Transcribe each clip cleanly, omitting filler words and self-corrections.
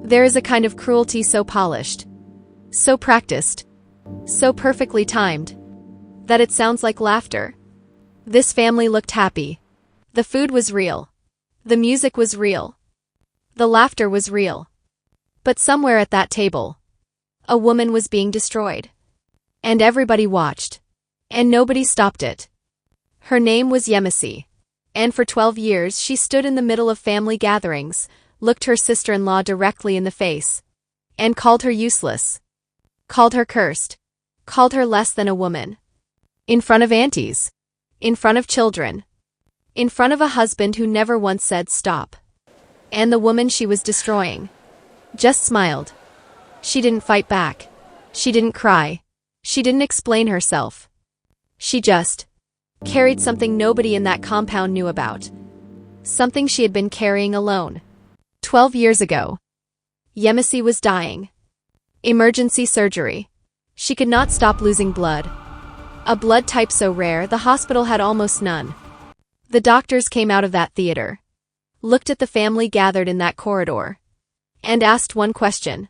There is a kind of cruelty so polished, so practiced, so perfectly timed, that it sounds like laughter. This family looked happy. The food was real. The music was real. The laughter was real. But somewhere at that table, a woman was being destroyed. And everybody watched. And nobody stopped it. Her name was Yemisi. And for 12 years she stood in the middle of family gatherings, looked her sister-in-law directly in the face, and called her useless. Called her cursed. Called her less than a woman. In front of aunties. In front of children. In front of a husband who never once said stop. And the woman she was destroying just smiled. She didn't fight back. She didn't cry. She didn't explain herself. She just carried something nobody in that compound knew about. Something she had been carrying alone. 12 years ago. Yemisi was dying. Emergency surgery. She could not stop losing blood. A blood type so rare the hospital had almost none. The doctors came out of that theater, looked at the family gathered in that corridor, and asked one question.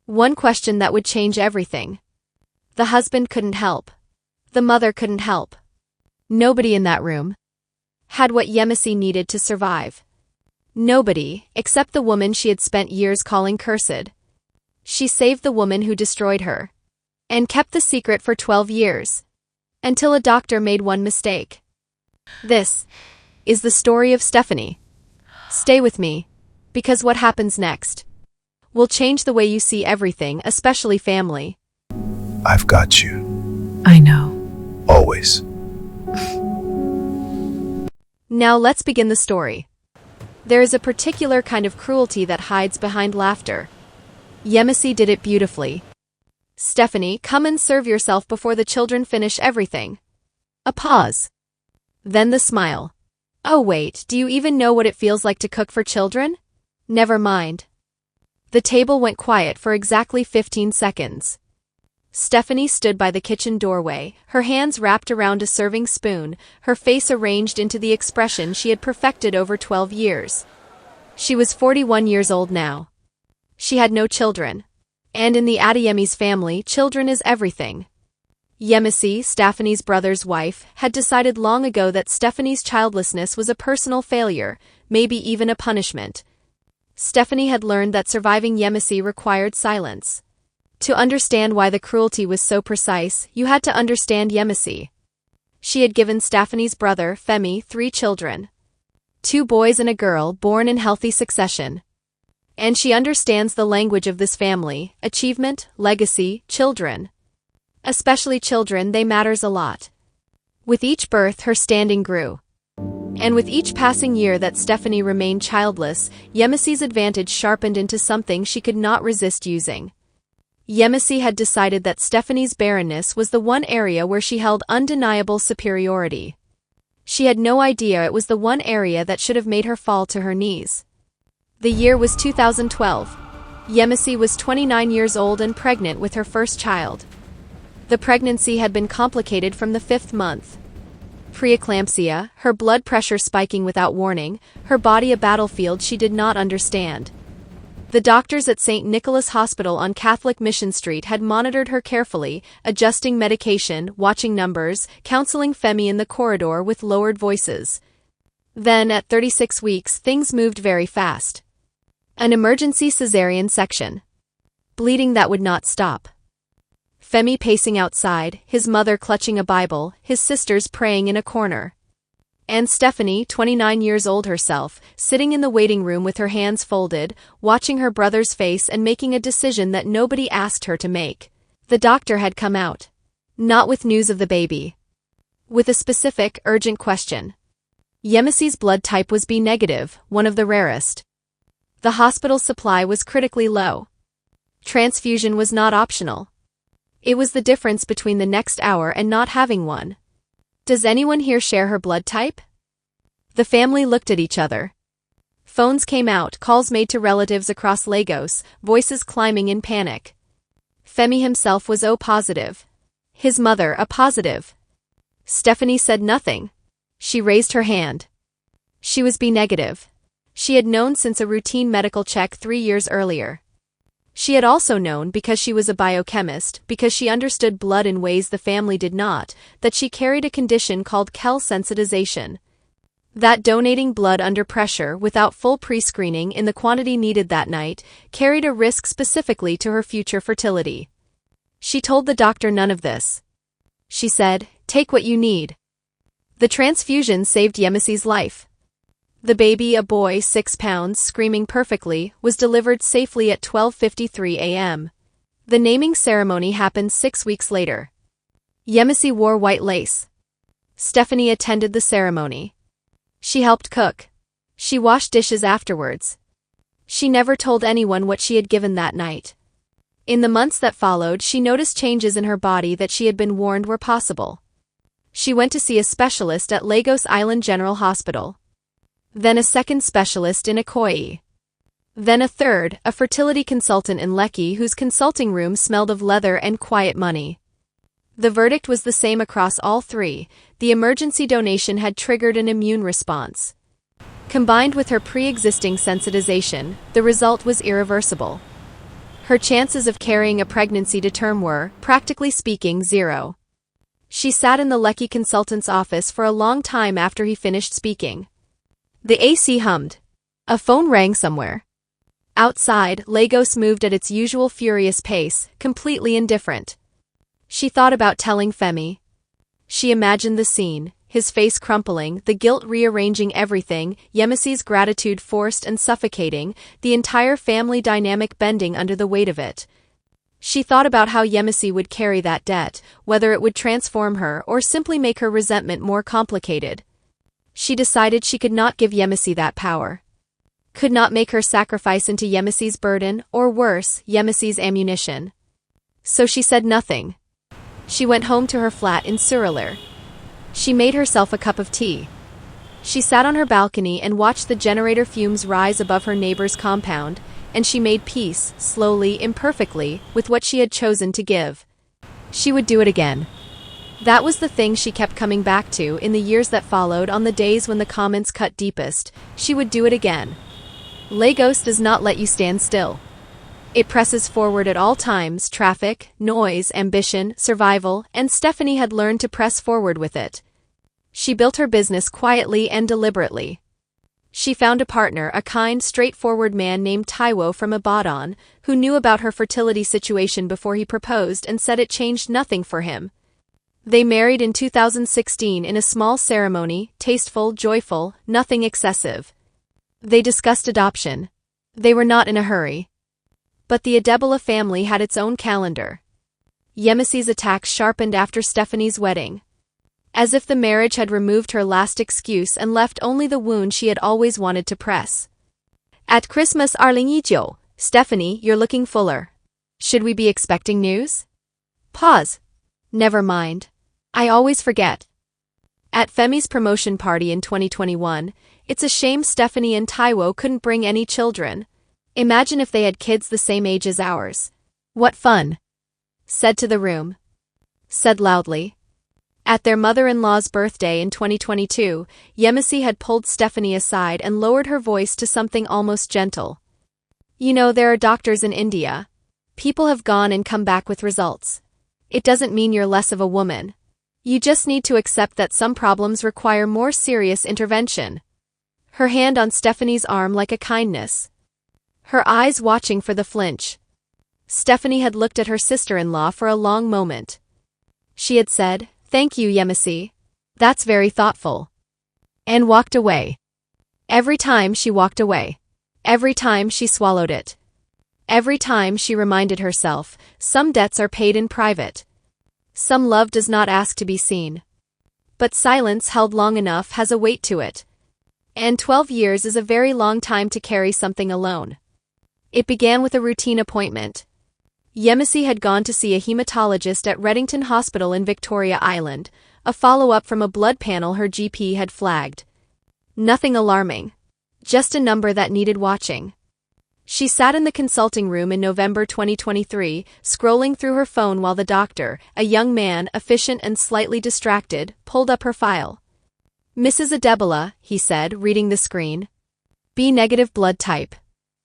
One question that would change everything. The husband couldn't help. The mother couldn't help. Nobody in that room had what Yemisi needed to survive. Nobody, except the woman she had spent years calling cursed. She saved the woman who destroyed her, and kept the secret for 12 years. Until a doctor made one mistake. This is the story of Stephanie. Stay with me, because what happens next will change the way you see everything, especially family. I've got you. I know. Always. Now let's begin the story. There is a particular kind of cruelty that hides behind laughter. Yemisi did it beautifully. Stephanie, come and serve yourself before the children finish everything. A pause. Then the smile. Oh wait, do you even know what it feels like to cook for children? Never mind. The table went quiet for exactly 15 seconds. Stephanie stood by the kitchen doorway, her hands wrapped around a serving spoon, her face arranged into the expression she had perfected over 12 years. She was 41 years old now. She had no children. And in the Adeyemi's family, children is everything. Yemisi, Stephanie's brother's wife, had decided long ago that Stephanie's childlessness was a personal failure, maybe even a punishment. Stephanie had learned that surviving Yemisi required silence. To understand why the cruelty was so precise, you had to understand Yemisi. She had given Stephanie's brother, Femi, 3 children. 2 boys and a girl born in healthy succession. And she understands the language of this family: achievement, legacy, children. Especially children, they matters a lot. With each birth her standing grew. And with each passing year that Stephanie remained childless, Yemisi's advantage sharpened into something she could not resist using. Yemisi had decided that Stephanie's barrenness was the one area where she held undeniable superiority. She had no idea it was the one area that should have made her fall to her knees. The year was 2012. Yemisi was 29 years old and pregnant with her first child. The pregnancy had been complicated from the 5th month. Preeclampsia, her blood pressure spiking without warning, her body a battlefield she did not understand. The doctors at St. Nicholas Hospital on Catholic Mission Street had monitored her carefully, adjusting medication, watching numbers, counseling Femi in the corridor with lowered voices. Then, at 36 weeks, things moved very fast. An emergency caesarean section. Bleeding that would not stop. Femi pacing outside, his mother clutching a Bible, his sisters praying in a corner. And Stephanie, 29 years old herself, sitting in the waiting room with her hands folded, watching her brother's face and making a decision that nobody asked her to make. The doctor had come out. Not with news of the baby. With a specific, urgent question. Yemisi's blood type was B negative, one of the rarest. The hospital supply was critically low. Transfusion was not optional. It was the difference between the next hour and not having one. Does anyone here share her blood type? The family looked at each other. Phones came out, calls made to relatives across Lagos, voices climbing in panic. Femi himself was O positive. His mother a positive. Stephanie said nothing. She raised her hand. She was B negative. She had known since a routine medical check 3 years earlier. She had also known, because she was a biochemist, because she understood blood in ways the family did not, that she carried a condition called sensitization. That donating blood under pressure without full pre-screening in the quantity needed that night carried a risk specifically to her future fertility. She told the doctor none of this. She said, "Take what you need." The transfusion saved Yemisi's life. The baby, a boy 6 pounds, screaming perfectly, was delivered safely at 12:53 a.m. The naming ceremony happened 6 weeks later. Yemisi wore white lace. Stephanie attended the ceremony. She helped cook. She washed dishes afterwards. She never told anyone what she had given that night. In the months that followed, she noticed changes in her body that she had been warned were possible. She went to see a specialist at Lagos Island General Hospital. Then a second specialist in Ikoyi. Then a third, a fertility consultant in Lekki, whose consulting room smelled of leather and quiet money. The verdict was the same across all three: the emergency donation had triggered an immune response. Combined with her pre-existing sensitization, the result was irreversible. Her chances of carrying a pregnancy to term were, practically speaking, zero. She sat in the Lekki consultant's office for a long time after he finished speaking. The AC hummed. A phone rang somewhere. Outside, Lagos moved at its usual furious pace, completely indifferent. She thought about telling Femi. She imagined the scene, his face crumpling, the guilt rearranging everything, Yemisi's gratitude forced and suffocating, the entire family dynamic bending under the weight of it. She thought about how Yemisi would carry that debt, whether it would transform her or simply make her resentment more complicated. She decided she could not give Yemisi that power. Could not make her sacrifice into Yemisi's burden, or worse, Yemisi's ammunition. So she said nothing. She went home to her flat in Surulere. She made herself a cup of tea. She sat on her balcony and watched the generator fumes rise above her neighbor's compound, and she made peace, slowly, imperfectly, with what she had chosen to give. She would do it again. That was the thing she kept coming back to in the years that followed. On the days when the comments cut deepest, she would do it again. Lagos does not let you stand still. It presses forward at all times: traffic, noise, ambition, survival, and Stephanie had learned to press forward with it. She built her business quietly and deliberately. She found a partner, a kind, straightforward man named Taiwo from Ibadan, who knew about her fertility situation before he proposed and said it changed nothing for him. They married in 2016 in a small ceremony, tasteful, joyful, nothing excessive. They discussed adoption. They were not in a hurry. But the Adebola family had its own calendar. Yemisi's attacks sharpened after Stephanie's wedding. As if the marriage had removed her last excuse and left only the wound she had always wanted to press. At Christmas, Arlingito, Stephanie, you're looking fuller. Should we be expecting news? Pause. Never mind. I always forget. At Femi's promotion party in 2021, it's a shame Stephanie and Taiwo couldn't bring any children. Imagine if they had kids the same age as ours. What fun. Said to the room. Said loudly. At their mother-in-law's birthday in 2022, Yemisi had pulled Stephanie aside and lowered her voice to something almost gentle. You know, there are doctors in India. People have gone and come back with results. It doesn't mean you're less of a woman. You just need to accept that some problems require more serious intervention. Her hand on Stephanie's arm like a kindness. Her eyes watching for the flinch. Stephanie had looked at her sister-in-law for a long moment. She had said, "Thank you, Yemisi. That's very thoughtful." And walked away. Every time she walked away. Every time she swallowed it. Every time she reminded herself, some debts are paid in private. Some love does not ask to be seen. But silence held long enough has a weight to it. And 12 years is a very long time to carry something alone. It began with a routine appointment. Yemisi had gone to see a hematologist at Reddington Hospital in Victoria Island, a follow-up from a blood panel her GP had flagged. Nothing alarming. Just a number that needed watching. She sat in the consulting room in November 2023, scrolling through her phone while the doctor, a young man, efficient and slightly distracted, pulled up her file. "Mrs. Adebola," he said, reading the screen. B-negative blood type.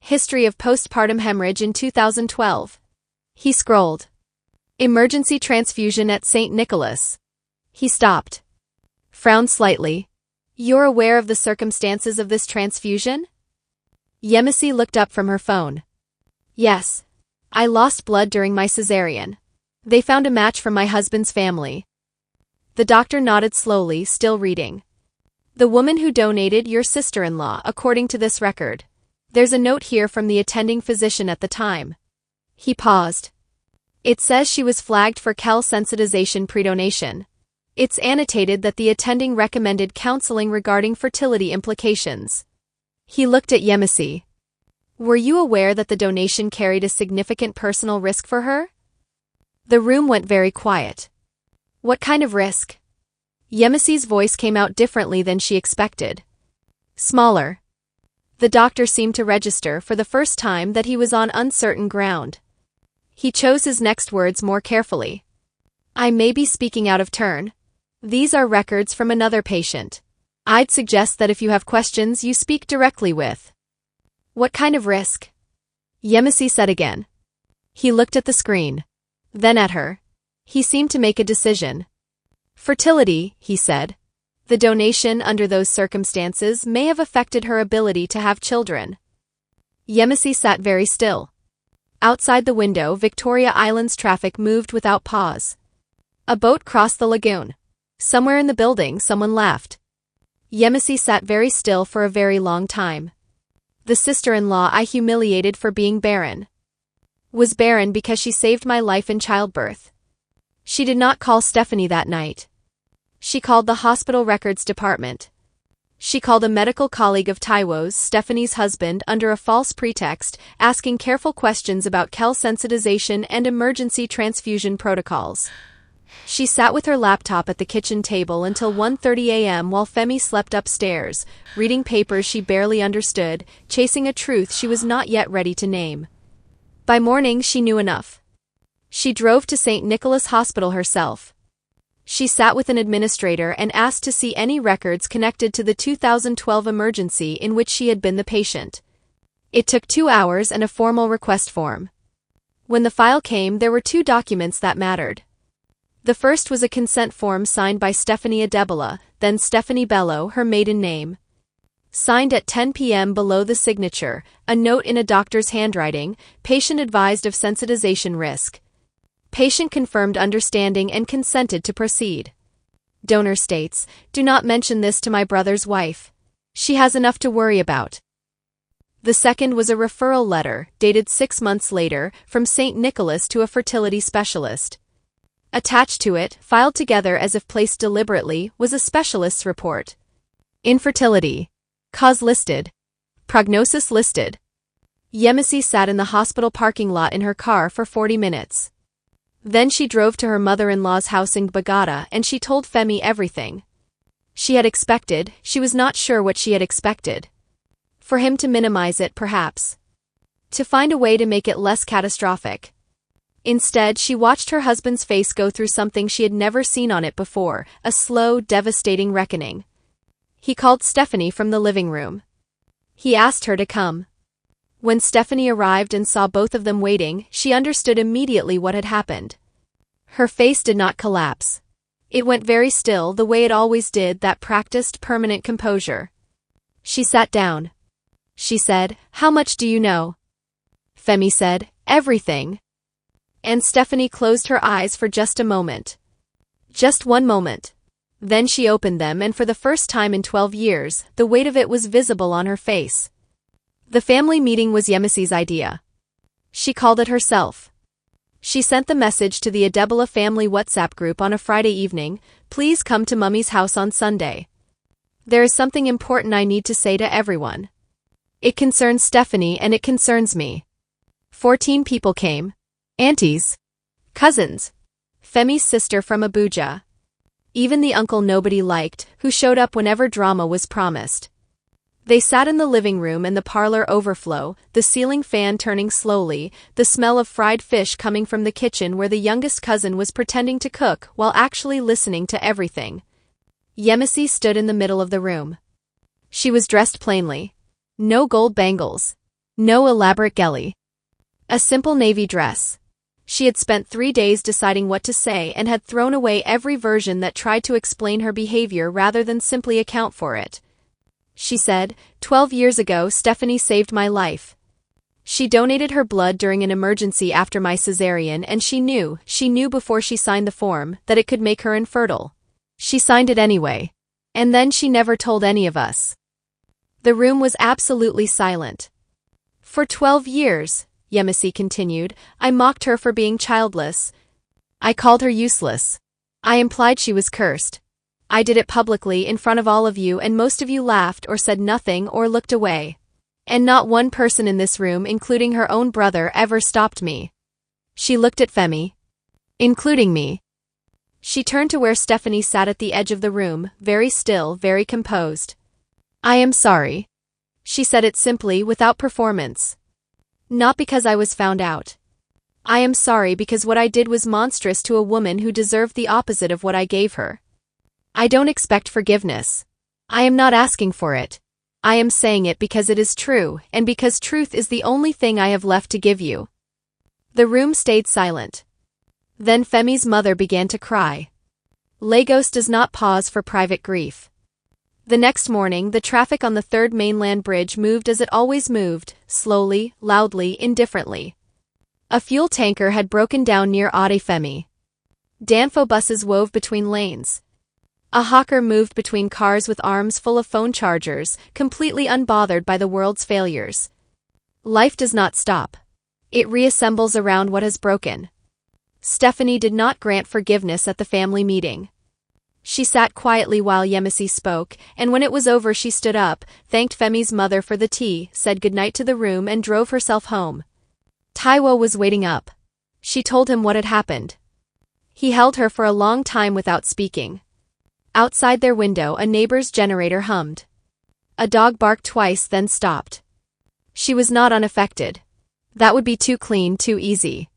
History of postpartum hemorrhage in 2012. He scrolled. Emergency transfusion at St. Nicholas. He stopped. Frowned slightly. You're aware of the circumstances of this transfusion? Yemisi looked up from her phone. Yes. I lost blood during my caesarean. They found a match from my husband's family. The doctor nodded slowly, still reading. The woman who donated your sister-in-law, according to this record. There's a note here from the attending physician at the time. He paused. It says she was flagged for sensitization predonation. It's annotated that the attending recommended counseling regarding fertility implications. He looked at Yemisi. Were you aware that the donation carried a significant personal risk for her? The room went very quiet. What kind of risk? Yemisi's voice came out differently than she expected. Smaller. The doctor seemed to register for the first time that he was on uncertain ground. He chose his next words more carefully. I may be speaking out of turn. These are records from another patient. I'd suggest that if you have questions you speak directly with. What kind of risk? Yemisi said again. He looked at the screen. Then at her. He seemed to make a decision. Fertility, he said. The donation under those circumstances may have affected her ability to have children. Yemisi sat very still. Outside the window, Victoria Island's traffic moved without pause. A boat crossed the lagoon. Somewhere in the building, someone laughed. Yemisi sat very still for a very long time. The sister-in-law I humiliated for being barren. Was barren because she saved my life in childbirth. She did not call Stephanie that night. She called the hospital records department. She called a medical colleague of Taiwo's, Stephanie's husband, under a false pretext, asking careful questions about sensitization and emergency transfusion protocols. She sat with her laptop at the kitchen table until 1:30 a.m. while Femi slept upstairs, reading papers she barely understood, chasing a truth she was not yet ready to name. By morning she knew enough. She drove to St. Nicholas Hospital herself. She sat with an administrator and asked to see any records connected to the 2012 emergency in which she had been the patient. It took 2 hours and a formal request form. When the file came, there were 2 documents that mattered. The first was a consent form signed by Stephanie Adebola, then Stephanie Bello, her maiden name. Signed at 10 p.m. below the signature, a note in a doctor's handwriting, patient advised of sensitization risk. Patient confirmed understanding and consented to proceed. Donor states, do not mention this to my brother's wife. She has enough to worry about. The second was a referral letter, dated 6 months later, from St. Nicholas to a fertility specialist. Attached to it, filed together as if placed deliberately, was a specialist's report. Infertility. Cause listed. Prognosis listed. Yemisi sat in the hospital parking lot in her car for 40 minutes. Then she drove to her mother-in-law's house in Bagada and she told Femi everything. She had expected, she was not sure what she had expected. For him to minimize it, perhaps. To find a way to make it less catastrophic. Instead, she watched her husband's face go through something she had never seen on it before, a slow, devastating reckoning. He called Stephanie from the living room. He asked her to come. When Stephanie arrived and saw both of them waiting, she understood immediately what had happened. Her face did not collapse. It went very still, the way it always did, that practiced, permanent composure. She sat down. She said, "How much do you know?" Femi said, "Everything." And Stephanie closed her eyes for just a moment. Just one moment. Then she opened them, and for the first time in 12 years, the weight of it was visible on her face. The family meeting was Yemisi's idea. She called it herself. She sent the message to the Adebola family WhatsApp group on a Friday evening, "Please come to Mummy's house on Sunday. There is something important I need to say to everyone. It concerns Stephanie and it concerns me." 14 people came. Aunties. Cousins. Femi's sister from Abuja. Even the uncle nobody liked, who showed up whenever drama was promised. They sat in the living room and the parlor overflow, the ceiling fan turning slowly, the smell of fried fish coming from the kitchen where the youngest cousin was pretending to cook while actually listening to everything. Yemisi stood in the middle of the room. She was dressed plainly. No gold bangles. No elaborate gelly. A simple navy dress. She had spent 3 days deciding what to say and had thrown away every version that tried to explain her behavior rather than simply account for it. She said, 12 years ago Stephanie saved my life. She donated her blood during an emergency after my caesarean and she knew before she signed the form, that it could make her infertile. She signed it anyway. And then she never told any of us. The room was absolutely silent. For 12 years, Yemisi continued, I mocked her for being childless. I called her useless. I implied she was cursed. I did it publicly in front of all of you and most of you laughed or said nothing or looked away. And not one person in this room, including her own brother, ever stopped me. She looked at Femi. Including me. She turned to where Stephanie sat at the edge of the room, very still, very composed. I am sorry. She said it simply, without performance. Not because I was found out. I am sorry because what I did was monstrous to a woman who deserved the opposite of what I gave her. I don't expect forgiveness. I am not asking for it. I am saying it because it is true, and because truth is the only thing I have left to give you. The room stayed silent. Then Femi's mother began to cry. Lagos does not pause for private grief. The next morning, the traffic on the third mainland bridge moved as it always moved, slowly, loudly, indifferently. A fuel tanker had broken down near Ade Femi. Danfo buses wove between lanes. A hawker moved between cars with arms full of phone chargers, completely unbothered by the world's failures. Life does not stop. It reassembles around what has broken. Stephanie did not grant forgiveness at the family meeting. She sat quietly while Yemisi spoke, and when it was over she stood up, thanked Femi's mother for the tea, said goodnight to the room and drove herself home. Taiwo was waiting up. She told him what had happened. He held her for a long time without speaking. Outside their window a neighbor's generator hummed. A dog barked twice then stopped. She was not unaffected. That would be too clean, too easy.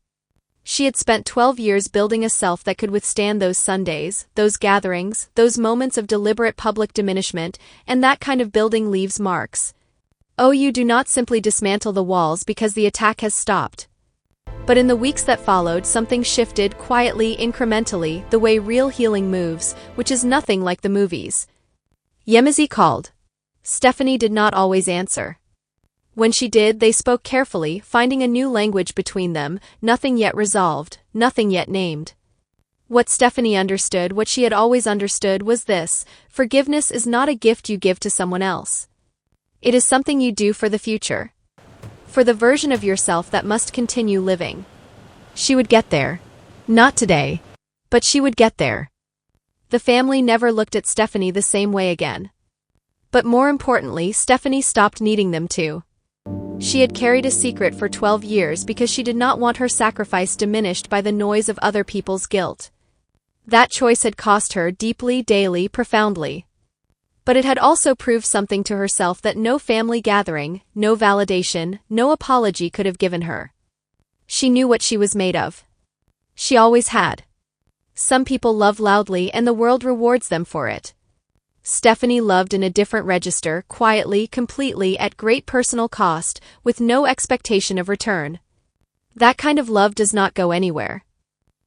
She had spent 12 years building a self that could withstand those Sundays, those gatherings, those moments of deliberate public diminishment, and that kind of building leaves marks. Oh, you do not simply dismantle the walls because the attack has stopped. But in the weeks that followed, something shifted quietly, incrementally, the way real healing moves, which is nothing like the movies. Yemisi called. Stephanie did not always answer. When she did, they spoke carefully, finding a new language between them, nothing yet resolved, nothing yet named. What Stephanie understood, what she had always understood, was this: forgiveness is not a gift you give to someone else. It is something you do for the future. For the version of yourself that must continue living. She would get there. Not today. But she would get there. The family never looked at Stephanie the same way again. But more importantly, Stephanie stopped needing them to. She had carried a secret for 12 years because she did not want her sacrifice diminished by the noise of other people's guilt. That choice had cost her deeply, daily, profoundly. But it had also proved something to herself that no family gathering, no validation, no apology could have given her. She knew what she was made of. She always had. Some people love loudly and the world rewards them for it. Stephanie loved in a different register, quietly, completely, at great personal cost, with no expectation of return. That kind of love does not go anywhere.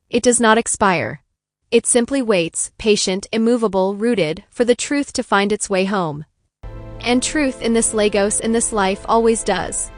It does not expire. It simply waits, patient, immovable, rooted, for the truth to find its way home. And truth in this Lagos, in this life, always does.